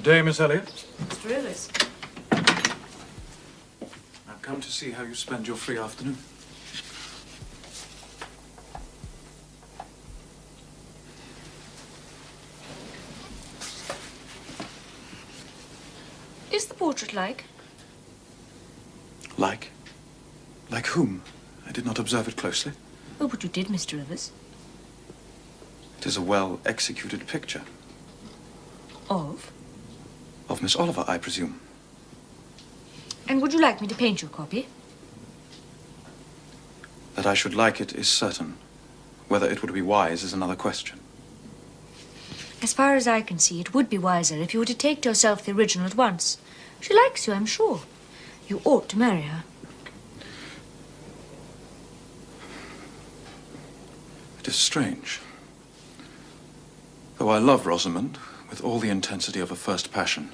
day, Miss Elliot. Mr. Ellis. I've come to see how you spend your free afternoon. Is the portrait like? Like? Like whom? I did not observe it closely. Oh, but you did, Mr. Rivers. It is a well-executed picture. Of? Of Miss Oliver, I presume. And would you like me to paint you a copy? That I should like it is certain. Whether it would be wise is another question. As far as I can see, it would be wiser if you were to take to yourself the original at once. She likes you, I'm sure. You ought to marry her. It is strange. Though I love Rosamond with all the intensity of a first passion,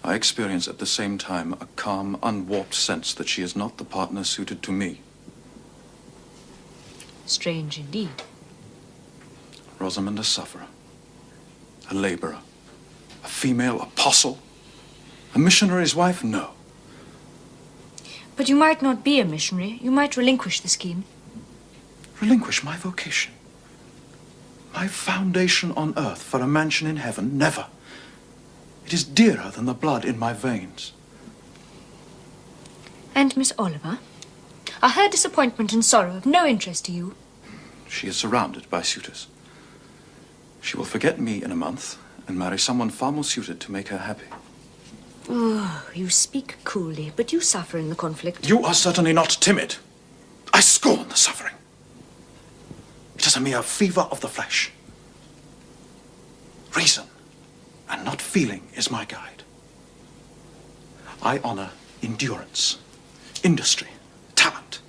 I experience at the same time a calm, unwarped sense that she is not the partner suited to me. Strange indeed. Rosamond a sufferer, a laborer, a female apostle, a missionary's wife? No. But you might not be a missionary. You might relinquish the scheme. Relinquish my vocation? My foundation on earth for a mansion in heaven? Never. It is dearer than the blood in my veins. And Miss Oliver? Are her disappointment and sorrow of no interest to you? She is surrounded by suitors. She will forget me in a month and marry someone far more suited to make her happy. Oh, you speak coolly, but you suffer in the conflict. You are certainly not timid. I scorn the suffering. It is a mere fever of the flesh. Reason and not feeling is my guide. I honor endurance, industry, talent.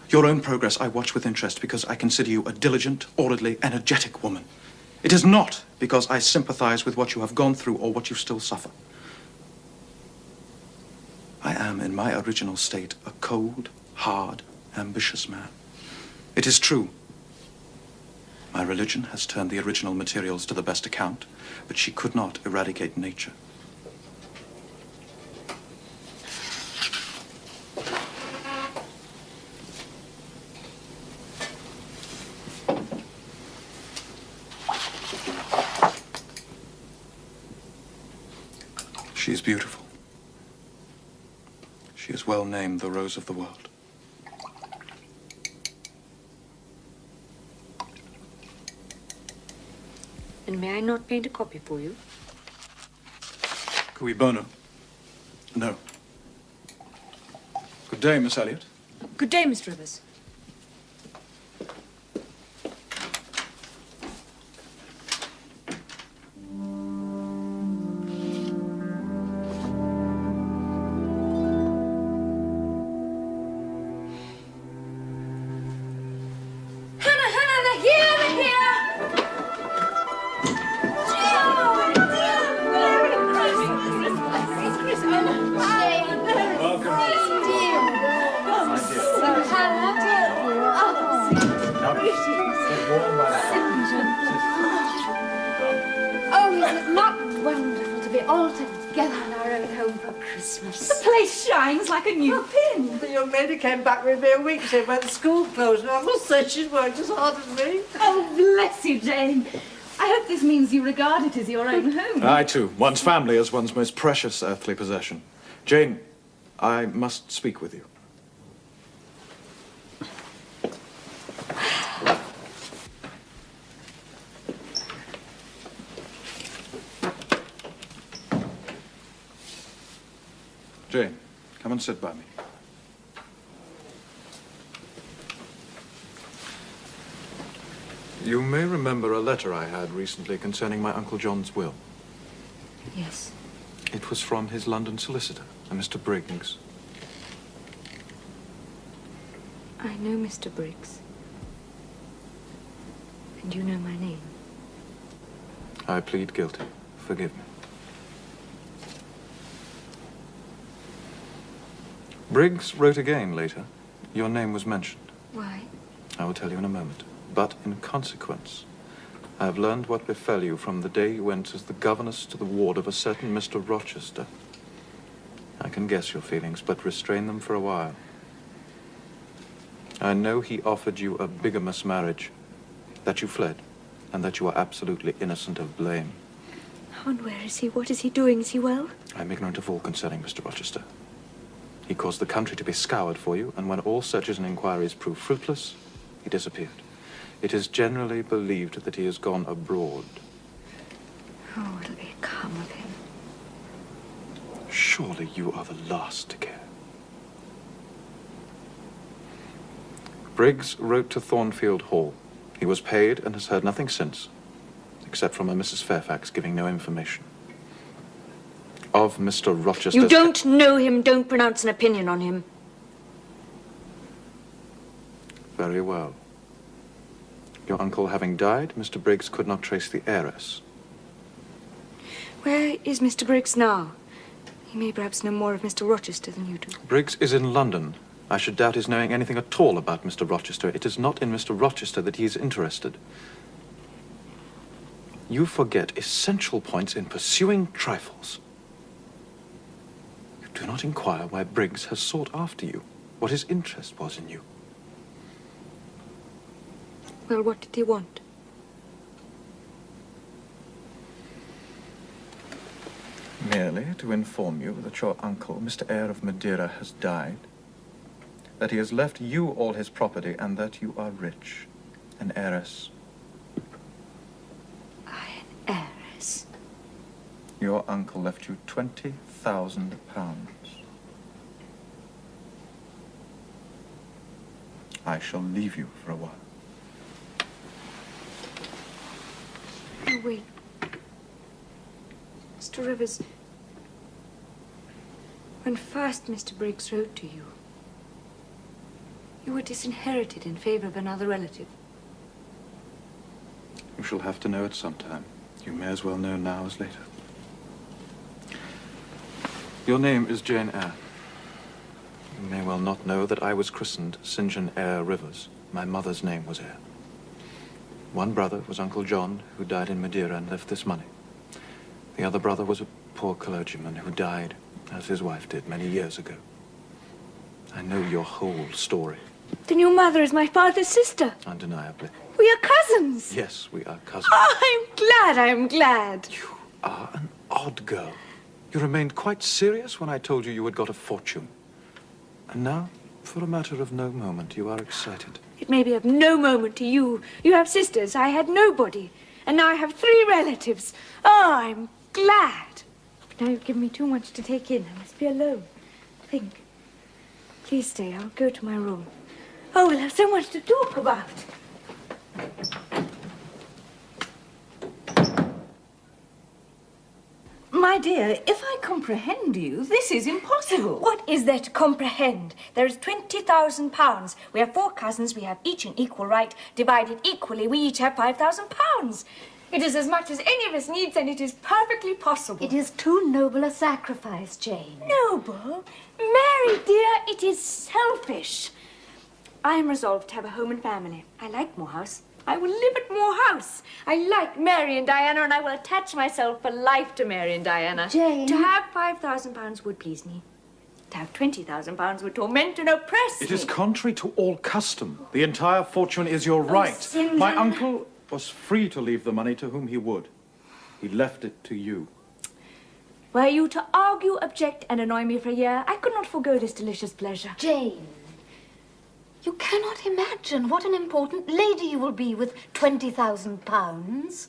Your own progress I watch with interest because I consider you a diligent, orderly, energetic woman. It is not because I sympathize with what you have gone through or what you still suffer. I am, in my original state, a cold, hard, ambitious man. It is true. My religion has turned the original materials to the best account, but she could not eradicate nature. She is beautiful. She is well named the Rose of the World. And may I not paint a copy for you? Cui bono? No. Good day, Miss Elliot. Good day, Mr. Rivers. Like a new pin. The young lady came back with me a week ago when the school closed, and I must say she's worked as hard as me. Oh, bless you, Jane. I hope this means you regard it as your own home. I, too. One's family is one's most precious earthly possession. Jane, I must speak with you. Jane, come and sit by me. You may remember a letter I had recently concerning my Uncle John's will. Yes. It was from his London solicitor, a Mr. Briggs. I know Mr. Briggs. And you know my name. I plead guilty. Forgive me. Briggs wrote again later. Your name was mentioned. Why? I will tell you in a moment. But in consequence I have learned what befell you from the day you went as the governess to the ward of a certain Mr. Rochester. I can guess your feelings, but restrain them for a while. I know he offered you a bigamous marriage, that you fled, and that you are absolutely innocent of blame. How and where is he? What is he doing? Is he well? I'm ignorant of all concerning Mr. Rochester. He caused the country to be scoured for you, and when all searches and inquiries proved fruitless, he disappeared. It is generally believed that he has gone abroad. Oh, what'll become of him? Surely you are the last to care. Briggs wrote to Thornfield Hall. He was paid and has heard nothing since, except from a Mrs. Fairfax giving no information. Of Mr. Rochester... You don't know him. Don't pronounce an opinion on him. Very well. Your uncle having died, Mr. Briggs could not trace the heiress. Where is Mr. Briggs now? He may perhaps know more of Mr. Rochester than you do. Briggs is in London. I should doubt his knowing anything at all about Mr. Rochester. It is not in Mr. Rochester that he is interested. You forget essential points in pursuing trifles. You do not inquire why Briggs has sought after you, what his interest was in you. Well, what did he want? Merely to inform you that your uncle, Mr. Eyre of Madeira, has died, that he has left you all his property, and that you are rich, an heiress. An heiress? Your uncle left you £20,000. I shall leave you for a while. No, wait. Mr. Rivers, when first Mr. Briggs wrote to you, you were disinherited in favor of another relative. You shall have to know it sometime. You may as well know now as later. Your name is Jane Eyre. You may well not know that I was christened St. John Eyre Rivers. My mother's name was Eyre. One brother was Uncle John, who died in Madeira and left this money. The other brother was a poor clergyman who died, as his wife did, many years ago. I know your whole story. Then your mother is my father's sister. Undeniably. We are cousins. Yes, we are cousins. Oh, I'm glad. You are an odd girl. You remained quite serious when I told you you had got a fortune. And now, for a matter of no moment, you are excited. It may be of no moment to you. You have sisters. I had nobody. And now I have 3 relatives. Oh, I'm glad. But now you've given me too much to take in. I must be alone. Think. Please stay. I'll go to my room. Oh, we'll have so much to talk about. My dear, if I comprehend you, this is impossible. What is there to comprehend? There is £20,000. We have 4 cousins. We have each an equal right. Divided equally, we each have £5,000. It is as much as any of us needs, and it is perfectly possible. It is too noble a sacrifice, Jane. Noble? Mary, dear, it is selfish. I am resolved to have a home and family. I like Morehouse. I will live at Morehouse. I like Mary and Diana, and I will attach myself for life to Mary and Diana. Jane. To have £5,000 would please me. To have £20,000 would torment and oppress me. It is contrary to all custom. The entire fortune is your right. St. My John. uncle was free to leave the money to whom he would. He left it to you. Were you to argue, object, and annoy me for a year, I could not forego this delicious pleasure. Jane, you cannot imagine what an important lady you will be with £20,000.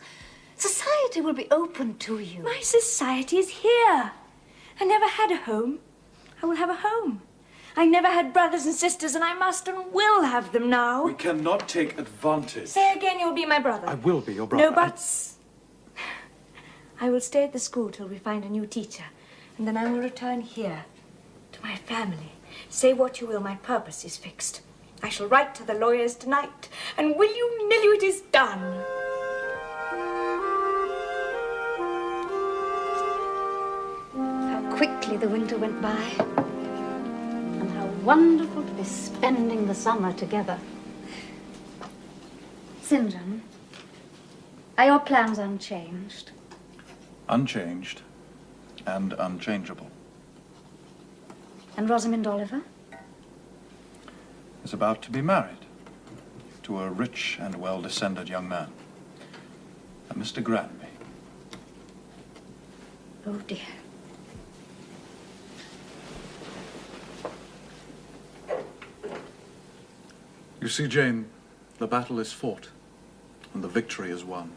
Society will be open to you. My society is here. I never had a home. I will have a home. I never had brothers and sisters, and I must and will have them now. We cannot take advantage. Say again, you'll be my brother. I will be your brother. No buts. I will stay at the school till we find a new teacher, and then I will return here to my family. Say what you will, my purpose is fixed. I shall write to the lawyers tonight, and will you nill you, it is done. How quickly the winter went by. And how wonderful to be spending the summer together. St. John, Are your plans unchanged? Unchanged and unchangeable. And Rosamond Oliver? Is about to be married to a rich and well-descended young man, a Mr. Granby. Oh, dear. You see, Jane, the battle is fought, and the victory is won.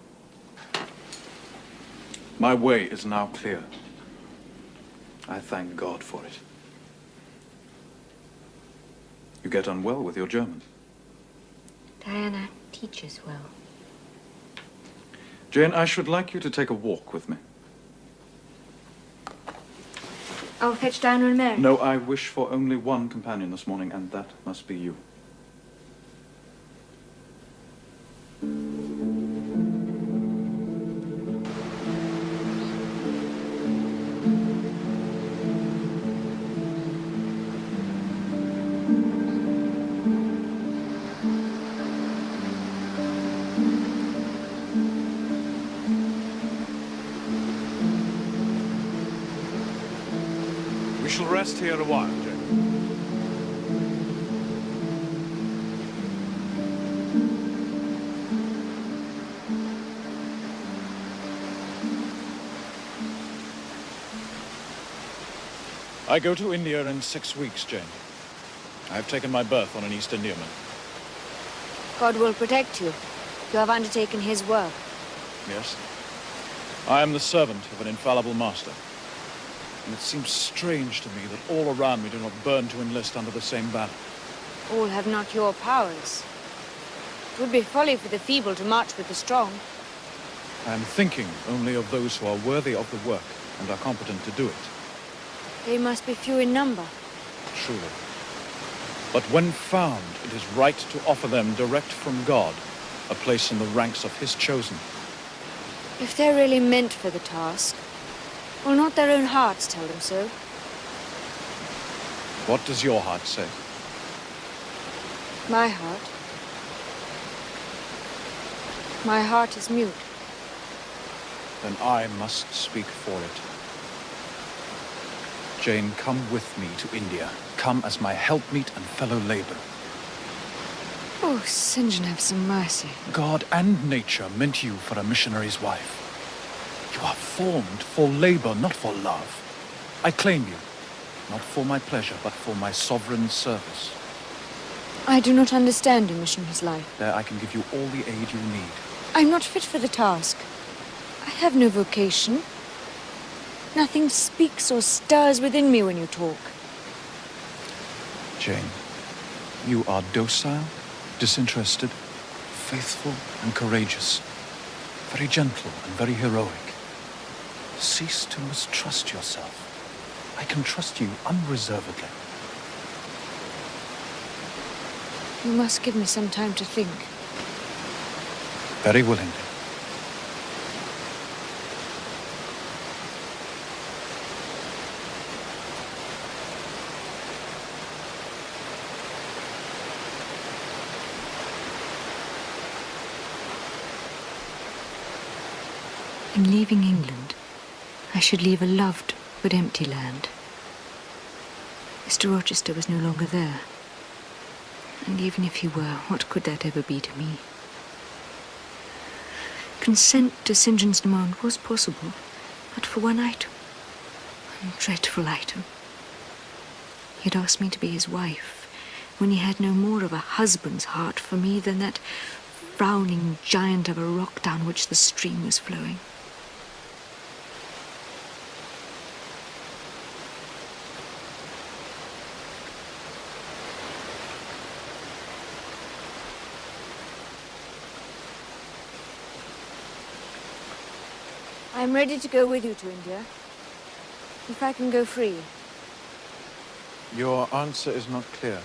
My way is now clear. I thank God for it. You get on well with your German. Diana teaches well. Jane, I should like you to take a walk with me. I'll fetch Diana and Mary. No, I wish for only one companion this morning, and that must be you. We shall rest here a while, Jane. I go to India in 6 weeks, Jane. I have taken my berth on an East Indiaman. God will protect you. You have undertaken his work. Yes. I am the servant of an infallible master. And it seems strange to me that all around me do not burn to enlist under the same banner. All have not your powers. It would be folly for the feeble to march with the strong. I am thinking only of those who are worthy of the work and are competent to do it. They must be few in number. Truly. But when found, it is right to offer them direct from God a place in the ranks of his chosen. If they're really meant for the task, will not their own hearts tell them so? What does your heart say? My heart? My heart is mute. Then I must speak for it. Jane, come with me to India. Come as my helpmeet and fellow laborer. Oh, St. John, have some mercy. God and nature meant you for a missionary's wife. You are formed for labor, not for love. I claim you, not for my pleasure, but for my sovereign service. I do not understand a missionary's life. There I can give you all the aid you need. I'm not fit for the task. I have no vocation. Nothing speaks or stirs within me when you talk. Jane, you are docile, disinterested, faithful and courageous, very gentle and very heroic. Cease to mistrust yourself. I can trust you unreservedly. You must give me some time to think. Very willingly. In leaving England, I should leave a loved but empty land. Mr. Rochester was no longer there. And even if he were, what could that ever be to me? Consent to St. John's demand was possible, but for one item. One dreadful item. He had asked me to be his wife, when he had no more of a husband's heart for me than that frowning giant of a rock down which the stream was flowing. I'm ready to go with you to India, if I can go free. Your answer is not clear.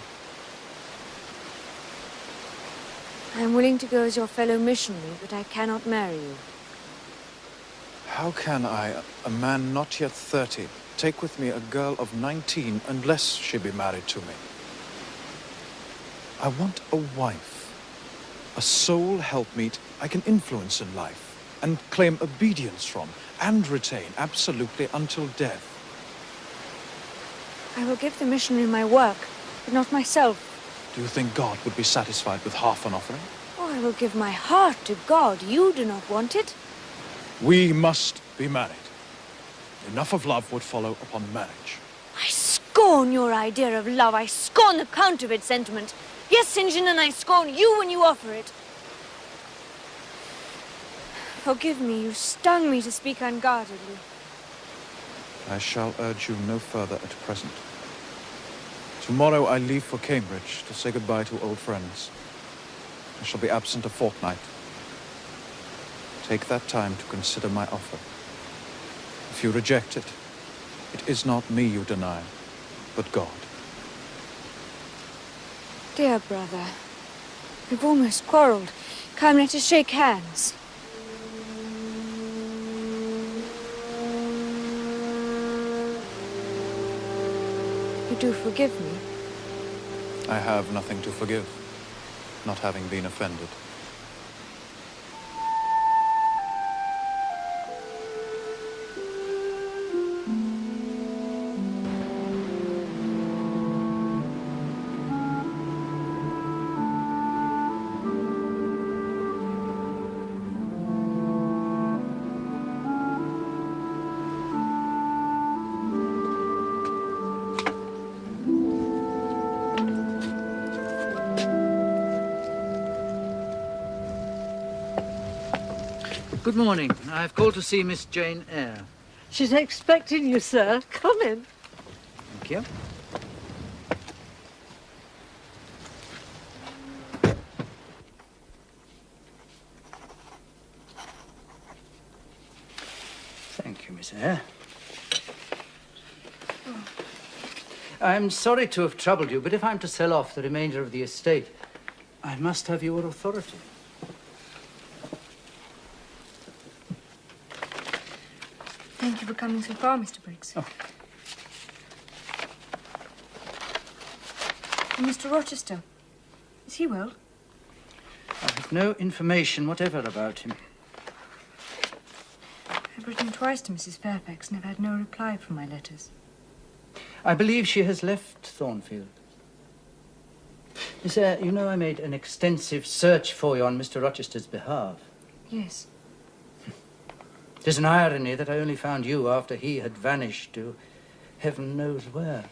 I am willing to go as your fellow missionary, but I cannot marry you. How can I, a man not yet 30, take with me a girl of 19 unless she be married to me? I want a wife, a sole helpmeet I can influence in life. and claim obedience from, and retain absolutely until death. I will give the missionary my work, but not myself. Do you think God would be satisfied with half an offering? Oh, I will give my heart to God. You do not want it. We must be married. Enough of love would follow upon marriage. I scorn your idea of love. I scorn the counterfeit sentiment. Yes, St. John, and I scorn you when you offer it. Forgive me, you stung me to speak unguardedly. I shall urge you no further at present. Tomorrow I leave for Cambridge to say goodbye to old friends. I shall be absent a fortnight. Take that time to consider my offer. If you reject it, it is not me you deny, but God. Dear brother, we've almost quarreled. Come, let us shake hands. You do forgive me? I have nothing to forgive, not having been offended. Good morning. I've called to see Miss Jane Eyre. She's expecting you, sir. Come in. Thank you. Thank you, Miss Eyre. I'm sorry to have troubled you, but if I'm to sell off the remainder of the estate, I must have your authority. Thank you for coming so far, Mr. Briggs. Oh. And Mr. Rochester, is he well? I have no information whatever about him. I've written twice to Mrs. Fairfax and have had no reply from my letters. I believe she has left Thornfield. Miss Eyre, you know I made an extensive search for you on Mr. Rochester's behalf. Yes. It is an irony that I only found you after he had vanished to heaven knows where.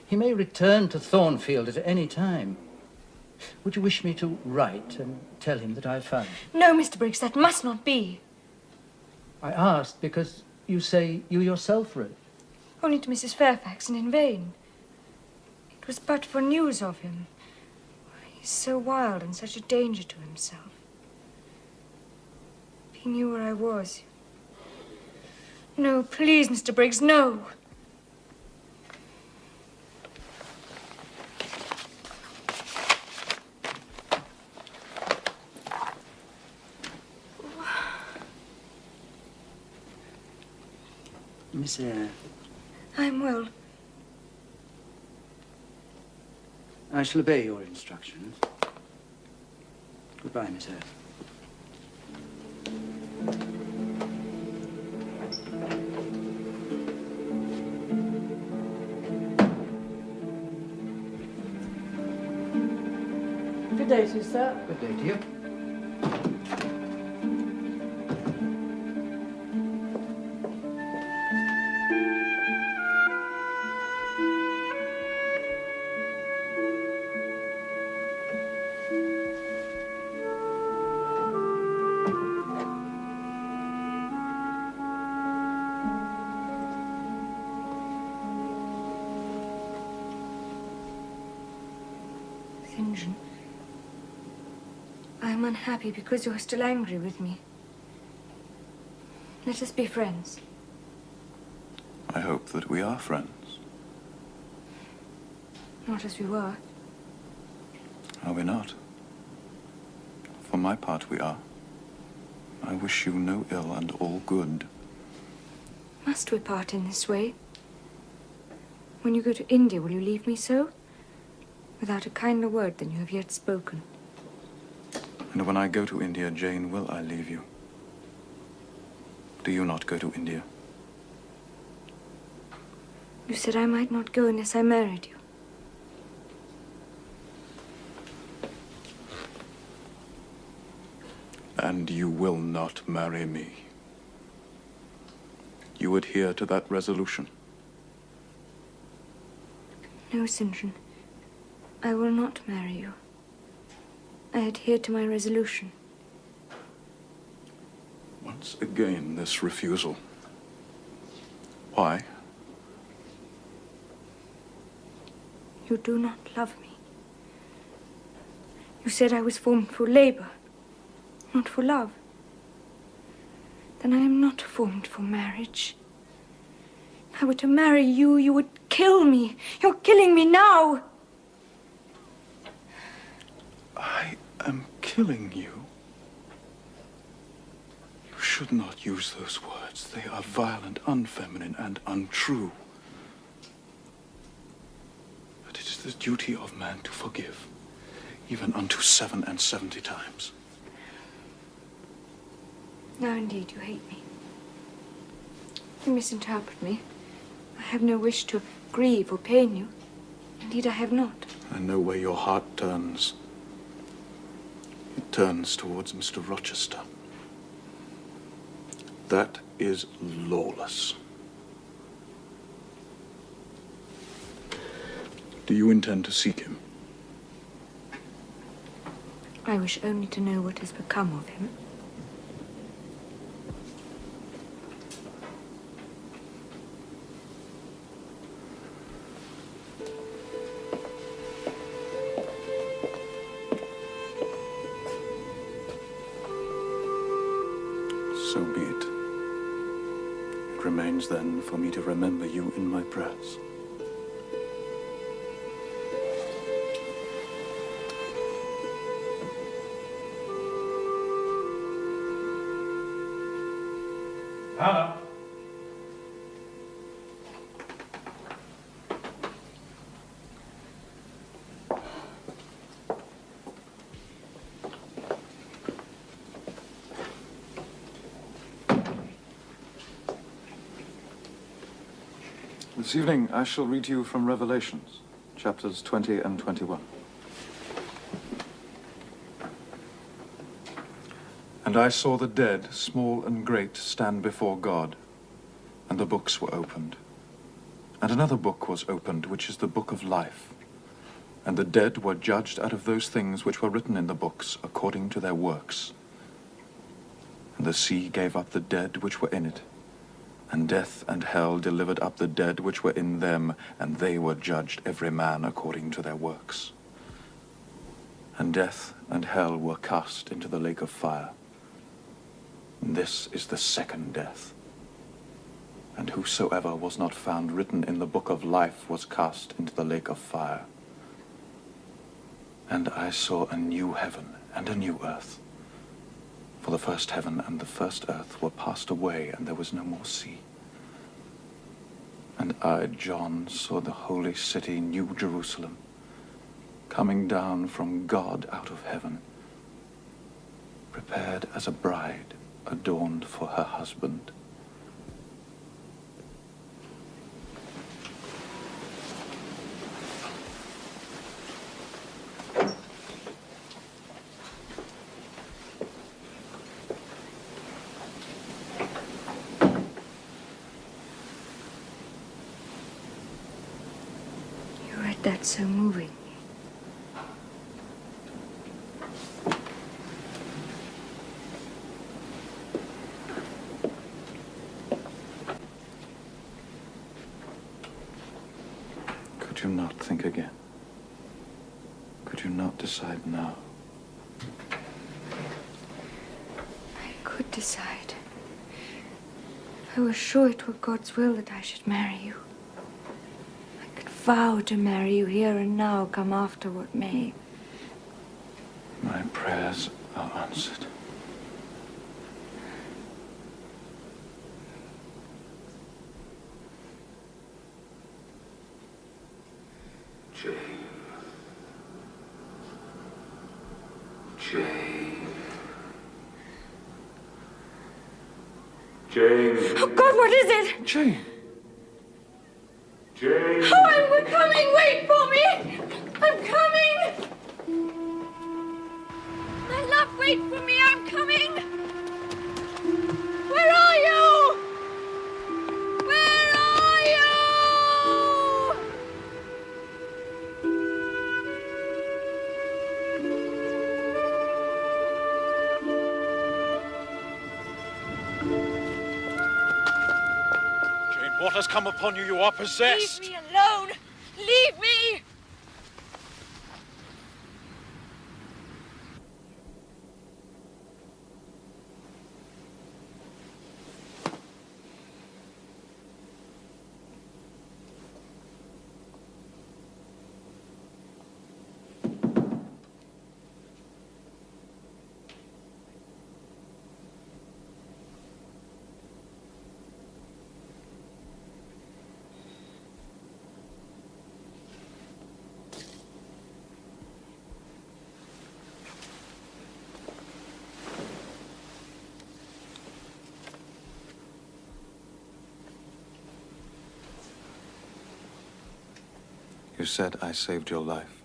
He may return to Thornfield at any time. Would you wish me to write and tell him that I found him? No, Mr. Briggs, that must not be. I asked because you say you yourself wrote. Only to Mrs. Fairfax, and in vain. It was but for news of him. He's so wild and such a danger to himself. If he knew where I was. No, please, Mr. Briggs, no. Miss Eyre, I'm well. I shall obey your instructions. Goodbye, Miss Eyre. Good day to you, sir. Good day to you. I'm unhappy because you're still angry with me. Let us be friends. I hope that we are friends. Not as we were. Are we not? For my part, we are. I wish you no ill and all good. Must we part in this way? When you go to India, will you leave me so? Without a kinder word than you have yet spoken. And when I go to India, Jane, will I leave you? Do you not go to India? You said I might not go unless I married you. And you will not marry me. You adhere to that resolution. No, St. John. I will not marry you. I adhere to my resolution. Once again, this refusal. Why? You do not love me. You said I was formed for labor, not for love. Then I am not formed for marriage. If I were to marry you, you would kill me. You're killing me now. I am killing you. You should not use those words. They are violent, unfeminine, and untrue. But it is the duty of man to forgive, even unto 77 times. Now, indeed, you hate me. You misinterpret me. I have no wish to grieve or pain you. Indeed, I have not. I know where your heart turns. It turns towards Mr. Rochester. That is lawless. Do you intend to seek him? I wish only to know what has become of him. So be it. It remains then for me to remember you in my prayers. Hannah. This evening, I shall read to you from Revelations, chapters 20 and 21. And I saw the dead, small and great, stand before God, and the books were opened. And another book was opened, which is the book of life. And the dead were judged out of those things which were written in the books, according to their works. And the sea gave up the dead which were in it, and death and hell delivered up the dead which were in them, and they were judged every man according to their works. And death and hell were cast into the lake of fire. And this is the second death. And whosoever was not found written in the book of life was cast into the lake of fire. And I saw a new heaven and a new earth. For the first heaven and the first earth were passed away, and there was no more sea. And I, John, saw the holy city, New Jerusalem, coming down from God out of heaven, prepared as a bride adorned for her husband. That's so moving. Could you not think again? Could you not decide now? I could decide. I was sure it were God's will that I should marry you. Vow to marry you here and now, come after what may. My prayers are answered. Jane. Jane. Jane. Oh, God, what is it? Jane. Jane. Oh, we're coming! Wait for me! I'm coming! My love, wait for me! I'm coming! Where are you? Where are you? Jane, what has come upon you? You are possessed. Leave me alone! Leave me! You said I saved your life.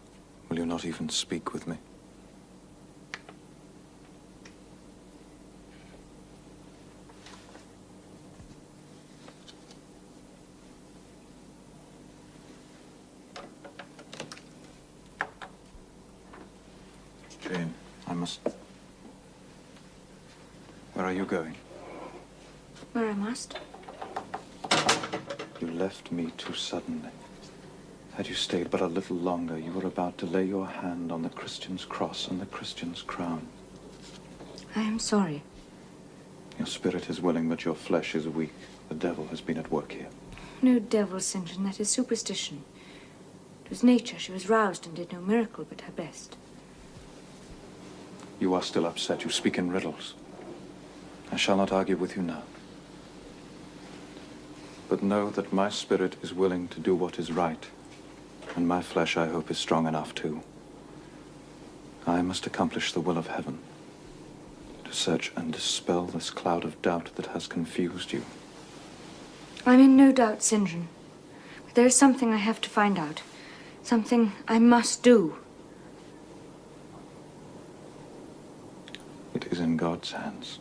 Will you not even speak with me? Jane, I must... Where are you going? Where I must. You left me too suddenly. Had you stayed but a little longer, you were about to lay your hand on the Christian's cross and the Christian's crown. I am sorry. Your spirit is willing, but your flesh is weak. The devil has been at work here. No devil, St. John. That is superstition. It was nature. She was roused and did no miracle but her best. You are still upset. You speak in riddles. I shall not argue with you now. But know that my spirit is willing to do what is right. And my flesh, I hope, is strong enough too. I must accomplish the will of heaven, to search and dispel this cloud of doubt that has confused you. I'm in no doubt, St. John. But there is something I have to find out. Something I must do. It is in God's hands.